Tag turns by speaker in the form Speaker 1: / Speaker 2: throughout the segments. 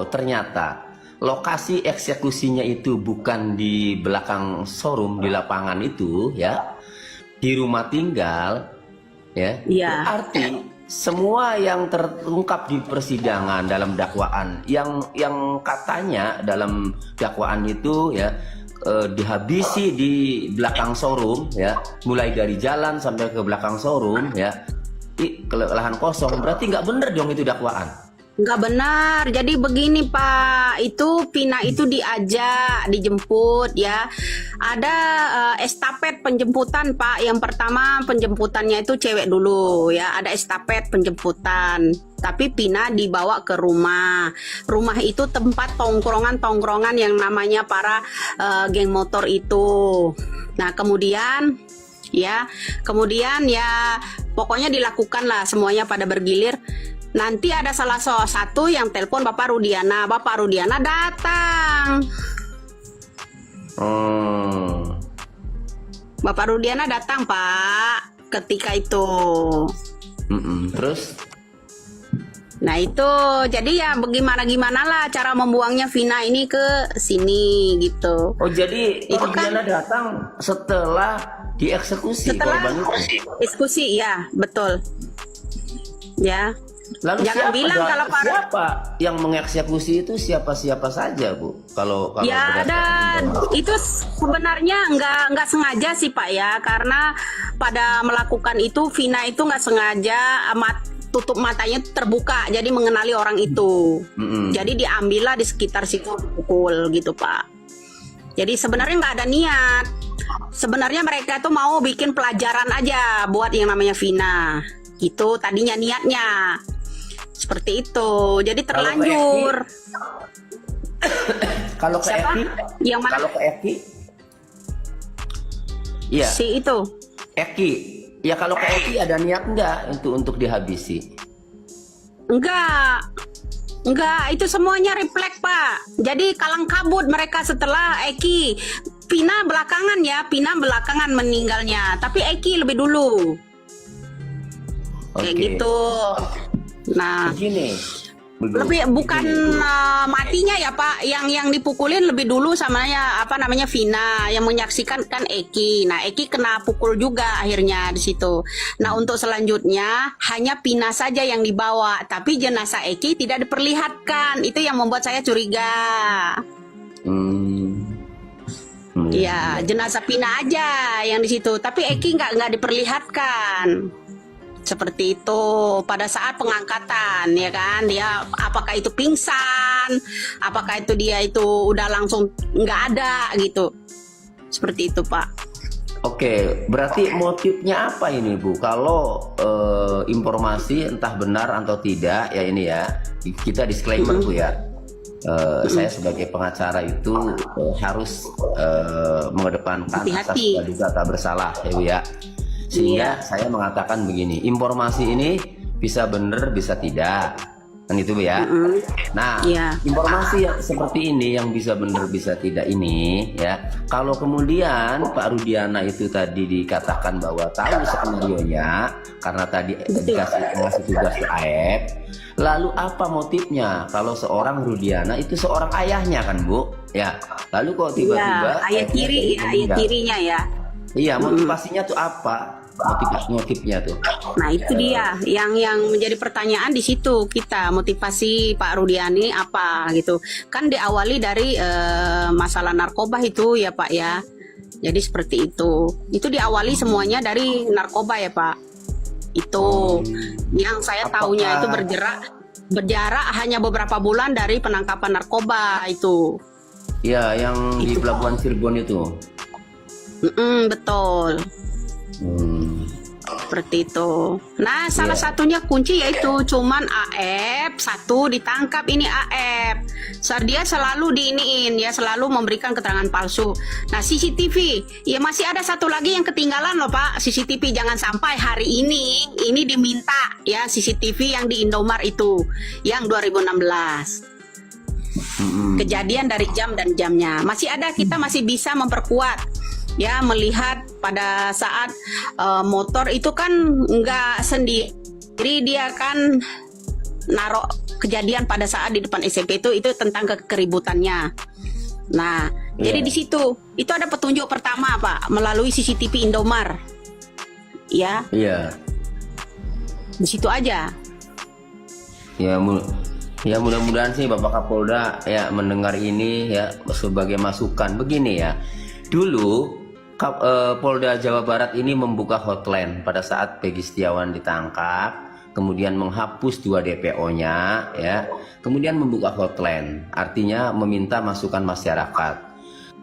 Speaker 1: ternyata lokasi eksekusinya itu bukan di belakang showroom di lapangan itu ya, di rumah tinggal ya. Berarti semua yang terungkap di persidangan dalam dakwaan yang katanya dalam dakwaan itu ya dihabisi di belakang showroom ya, mulai dari jalan sampai ke belakang showroom ya, ke lahan kosong, berarti nggak bener dong itu dakwaan.
Speaker 2: Nggak benar. Jadi begini Pak, itu Vina itu diajak, dijemput ya. Ada estafet penjemputan Pak. Yang pertama penjemputannya itu cewek dulu ya. Ada estafet penjemputan. Tapi Vina dibawa ke rumah. Rumah itu tempat tongkrongan yang namanya para geng motor itu. Nah kemudian ya pokoknya dilakukan lah semuanya pada bergilir. Nanti ada salah satu yang telepon Bapak Rudiana. Bapak Rudiana datang. Bapak Rudiana datang Pak ketika itu.
Speaker 1: Terus?
Speaker 2: Nah itu jadi ya bagaimana lah cara membuangnya Vina ini ke sini gitu.
Speaker 1: Oh jadi
Speaker 2: itu
Speaker 1: Rudiana datang setelah dieksekusi korban itu?
Speaker 2: Eksekusi ya betul. Ya.
Speaker 1: Lalu
Speaker 2: jangan bilang kalau
Speaker 1: siapa yang mengeksekusi itu siapa saja Bu? Kalau
Speaker 2: ya dan itu sebenarnya nggak sengaja sih Pak ya, karena pada melakukan itu Vina itu nggak sengaja tutup matanya terbuka jadi mengenali orang itu. Jadi diambillah di sekitar situ pukul gitu Pak. Jadi sebenarnya nggak ada niat. Sebenarnya mereka tuh mau bikin pelajaran aja buat yang namanya Vina. Itu tadinya niatnya. Seperti itu. Jadi terlanjur.
Speaker 1: Kalau ke Eki?
Speaker 2: Yang mana?
Speaker 1: Kalau ke Eki? Iya.
Speaker 2: Si itu.
Speaker 1: Eki. Ya kalau ke Eki ada niat nggak untuk dihabisi?
Speaker 2: Enggak, itu semuanya refleks Pak. Jadi kalang kabut mereka setelah Eki. Vina belakangan meninggalnya. Tapi Eki lebih dulu. Kayak gitu. Nah,
Speaker 1: begini.
Speaker 2: Lebih bukan matinya ya Pak, yang dipukulin lebih dulu sama Vina, yang menyaksikan kan Eki. Nah Eki kena pukul juga akhirnya di situ. Nah untuk selanjutnya hanya Vina saja yang dibawa, tapi jenazah Eki tidak diperlihatkan. Itu yang membuat saya curiga. Ya jenazah Vina aja yang di situ, tapi Eki nggak diperlihatkan. Seperti itu pada saat pengangkatan ya kan, dia apakah itu pingsan, apakah itu dia itu udah langsung nggak ada gitu. Seperti itu Pak.
Speaker 1: Oke, berarti motifnya apa ini Bu? Kalau informasi entah benar atau tidak ya, ini ya kita disclaimer Bu ya. Saya sebagai pengacara itu harus mengedepankan asas praduga tak bersalah ya Bu ya. Sehingga saya mengatakan begini, informasi ini bisa benar bisa tidak, kan itu Bu ya. Nah informasi yang seperti ini yang bisa benar bisa tidak ini ya, kalau kemudian Pak Rudiana itu tadi dikatakan bahwa tahu skenario-nya karena tadi dikasih tugas ke AF, lalu apa motifnya kalau seorang Rudiana itu seorang ayahnya kan Bu ya, lalu kok tiba-tiba
Speaker 2: ayah tirinya ya.
Speaker 1: Iya, motivasinya tuh apa? Motifnya tuh.
Speaker 2: Nah itu dia yang menjadi pertanyaan di situ kita, motivasi Pak Rudiani apa gitu kan, diawali dari masalah narkoba itu ya Pak ya. Jadi seperti itu diawali semuanya dari narkoba ya Pak. Itu yang saya tahunya itu berjarak hanya beberapa bulan dari penangkapan narkoba itu.
Speaker 1: Ya yang di Pelabuhan Cirebon itu.
Speaker 2: Betul. Seperti itu. Nah salah satunya kunci yaitu cuman AF satu ditangkap, ini AF. Dia selalu diiniin ya, selalu memberikan keterangan palsu. Nah CCTV ya masih ada satu lagi yang ketinggalan loh Pak. CCTV jangan sampai hari ini diminta ya, CCTV yang di Indomart itu yang 2016. Kejadian dari jam dan jamnya masih ada, kita masih bisa memperkuat ya, melihat pada saat motor itu kan nggak sendiri, dia kan narok kejadian pada saat di depan SMP itu tentang keributannya. Nah, jadi di situ itu ada petunjuk pertama Pak melalui CCTV Indomar. Ya.
Speaker 1: Iya.
Speaker 2: Di situ aja.
Speaker 1: Ya, ya mudah-mudahan sih Bapak Kapolda ya mendengar ini ya sebagai masukan. Begini ya. Dulu Polda Jawa Barat ini membuka hotline pada saat Peggy Setiawan ditangkap, kemudian menghapus 2 DPO-nya ya, kemudian membuka hotline, artinya meminta masukan masyarakat.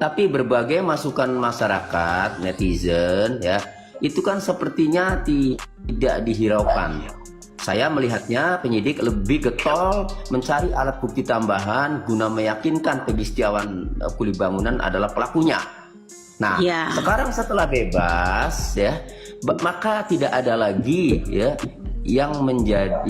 Speaker 1: Tapi berbagai masukan masyarakat, netizen ya, itu kan sepertinya tidak dihiraukan. Saya melihatnya penyidik lebih getol mencari alat bukti tambahan guna meyakinkan Peggy Setiawan Kuli Bangunan adalah pelakunya. Nah, sekarang setelah bebas ya, maka tidak ada lagi ya yang menjadi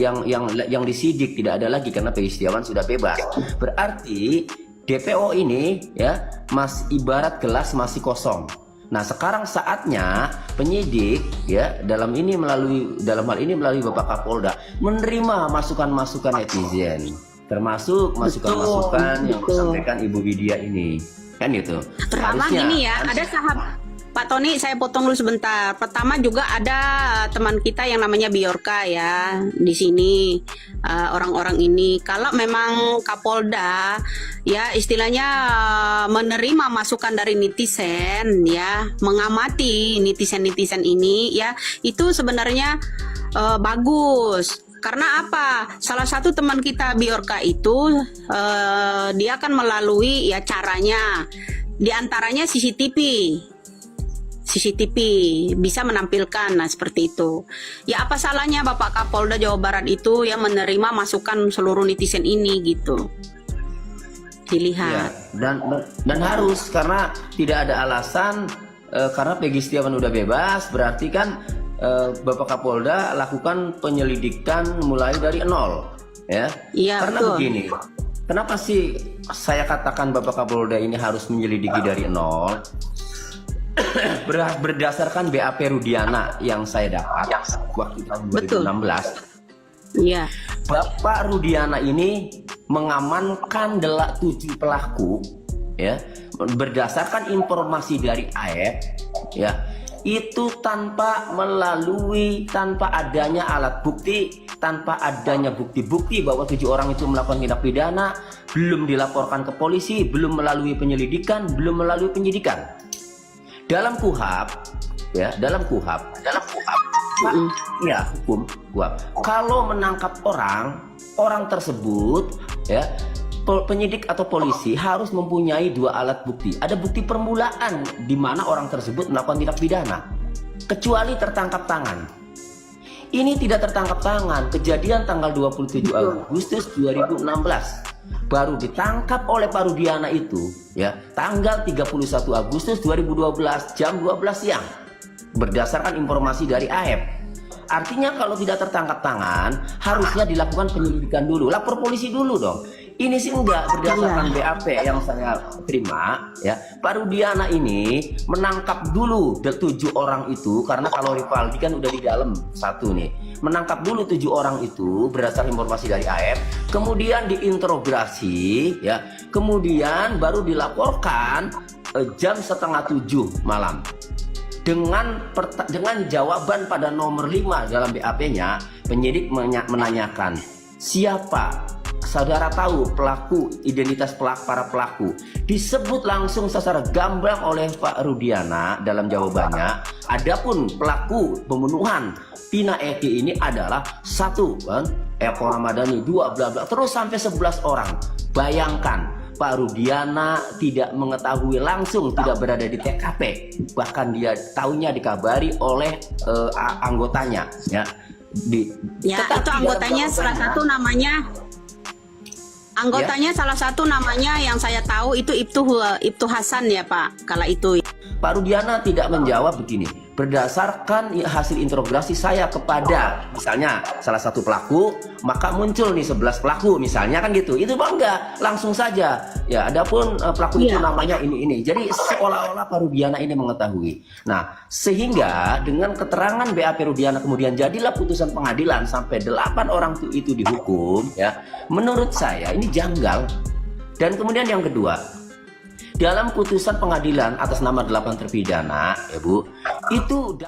Speaker 1: yang disidik, tidak ada lagi karena Peggy Setiawan sudah bebas. Berarti DPO ini ya ibarat gelas masih kosong. Nah, sekarang saatnya penyidik ya dalam hal ini melalui Bapak Kapolda menerima masukan-masukan netizen, termasuk masukan-masukan yang disampaikan Ibu Widya ini. Kan itu.
Speaker 2: Pertama gini ya, ada sahabat Pak Tony, saya potong dulu sebentar. Pertama juga ada teman kita yang namanya Biorka ya di sini, orang-orang ini. Kalau memang Kapolda ya istilahnya menerima masukan dari netizen ya, mengamati netizen ini ya, itu sebenarnya bagus. Karena apa? Salah satu teman kita Biorka itu dia akan melalui ya caranya, diantaranya CCTV bisa menampilkan, nah seperti itu. Ya apa salahnya Bapak Kapolda Jawa Barat itu ya menerima masukan seluruh netizen ini gitu. Dilihat. Ya,
Speaker 1: dan harus, karena tidak ada alasan karena Peggy Setiawan udah bebas, berarti kan Bapak Kapolda lakukan penyelidikan mulai dari nol ya.
Speaker 2: Iya,
Speaker 1: karena betul. Begini, kenapa sih saya katakan Bapak Kapolda ini harus menyelidiki dari nol? Berdasarkan BAP Rudiana yang saya dapat waktu tahun 2016.
Speaker 2: Iya.
Speaker 1: Bapak Rudiana ini mengamankan 7 pelaku ya berdasarkan informasi dari AEP ya, itu tanpa adanya alat bukti, tanpa adanya bukti-bukti bahwa 7 orang itu melakukan tindak pidana, belum dilaporkan ke polisi, belum melalui penyelidikan, belum melalui penyidikan. Dalam KUHAP ya, dalam KUHAP ya, hukum KUHAP, kalau menangkap orang tersebut ya, penyidik atau polisi harus mempunyai 2 alat bukti. Ada bukti permulaan di mana orang tersebut melakukan tindak pidana, kecuali tertangkap tangan. Ini tidak tertangkap tangan. Kejadian tanggal 27 Agustus 2016 baru ditangkap oleh Pak Rudiana itu ya tanggal 31 Agustus 2012 jam 12 siang berdasarkan informasi dari AEP. Artinya kalau tidak tertangkap tangan harusnya dilakukan penyelidikan dulu, lapor polisi dulu dong. Ini sih enggak, berdasarkan BAP yang saya terima ya, Pak Rudiana ini menangkap dulu 7 orang itu, karena kalau Rivaldi kan udah di dalam satu nih, menangkap dulu 7 orang itu berdasarkan informasi dari AF, kemudian diinterogasi ya, kemudian baru dilaporkan jam 6:30 malam dengan jawaban pada nomor 5 dalam BAP-nya. Penyidik menanyakan, siapa saudara tahu pelaku, identitas para pelaku, disebut langsung secara gamblang oleh Pak Rudiana dalam jawabannya. Adapun pelaku pembunuhan Pina Eki ini adalah 1 Eko Ramadhani, 2 bla bla, terus sampai 11 orang. Bayangkan, Pak Rudiana tidak mengetahui langsung, tidak berada di TKP, bahkan dia tahunya dikabari oleh anggotanya ya.
Speaker 2: Itu anggotanya salah satu namanya. Anggotanya salah satu namanya yang saya tahu itu Ibtu Hasan ya Pak, kala itu.
Speaker 1: Pak Rudiana tidak menjawab begini, berdasarkan hasil interogasi saya kepada misalnya salah satu pelaku, maka muncul nih 11 pelaku misalnya kan gitu. Itu Pak enggak, langsung saja. Ya, adapun pelaku itu namanya ini. Jadi seolah-olah Pak Rudiana ini mengetahui. Nah, sehingga dengan keterangan BAP Rudiana kemudian jadilah putusan pengadilan sampai 8 orang itu dihukum ya. Menurut saya ini janggal. Dan kemudian yang kedua, dalam putusan pengadilan atas nama 8 terpidana, ya Bu, itu